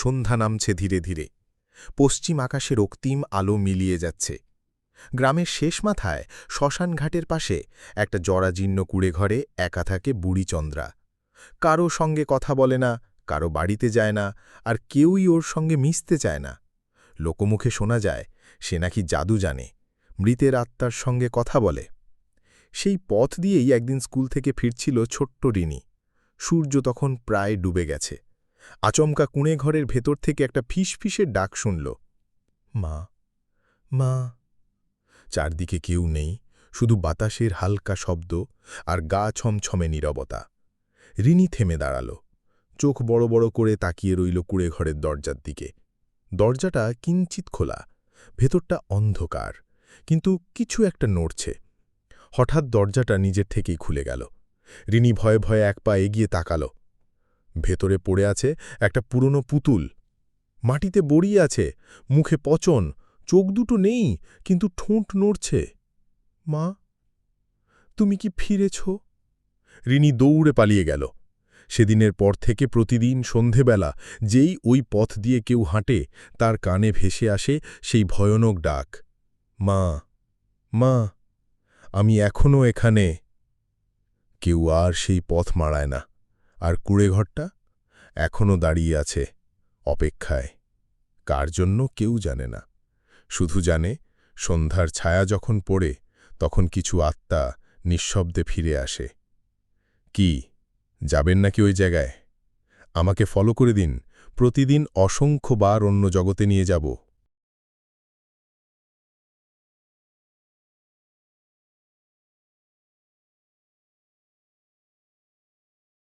সন্ধ্যা নামছে ধীরে ধীরে। পশ্চিম আকাশে রক্তিম আলো মিলিয়ে যাচ্ছে। গ্রামের শেষ মাথায় শ্মশানঘাটের পাশে একটা জরাজীর্ণ কুড়েঘরে একা থাকে বুড়ি চন্দ্রা। কারো সঙ্গে কথা বলে না, কারো বাড়িতে যায় না, আর কেউই ওর সঙ্গে মিশতে চায় না। লোকমুখে শোনা যায় সে নাকি জাদু জানে, মৃতের আত্মার সঙ্গে কথা বলে। সেই পথ দিয়েই একদিন স্কুল থেকে ফিরছিল ছোট্ট রিনি। সূর্য তখন প্রায় ডুবে গেছে। আচমকা কুঁড়েঘরের ভেতর থেকে একটা ফিসফিসের ডাক শুনল, মা, মা। চারদিকে কেউ নেই, শুধু বাতাসের হালকা শব্দ আর গা ছমছমে নীরবতা। রিনি থেমে দাঁড়াল, চোখ বড় বড় করে তাকিয়ে রইল কুঁড়েঘরের দরজার দিকে। দরজাটা কিঞ্চিত খোলা, ভেতরটা অন্ধকার, কিন্তু কিছু একটা নড়ছে। হঠাৎ দরজাটা নিজের থেকেই খুলে গেল। রিনি ভয়ে ভয়ে এক পা এগিয়ে তাকাল। ভেতরে পড়ে আছে একটা পুরনো পুতুল। মাটিতে বড়িয়ে আছে, মুখে পচন, চোখ দুটো নেই, কিন্তু ঠোঁট নড়ছে। মা, তুমি কি ফিরেছ? রিনি দৌড়ে পালিয়ে গেল। সেদিনের পর থেকে প্রতিদিন সন্ধেবেলা যেই ওই পথ দিয়ে কেউ হাঁটে, তার কানে ভেসে আসে সেই ভয়ানক ডাক, মা, মা, আমি এখনও এখানে। কেউ আর সেই পথ মাড়ায় না, আর কুঁড়েঘরটা এখনও দাঁড়িয়ে আছে অপেক্ষায়। কার জন্য কেউ জানে না, শুধু জানে সন্ধ্যার ছায়া যখন পড়ে তখন কিছু আত্মা নিঃশব্দে ফিরে আসে। কি যাবেন নাকি ওই জায়গায়? আমাকে ফলো করে দিন, প্রতিদিন অসংখ্য বার অন্য জগতে নিয়ে যাব।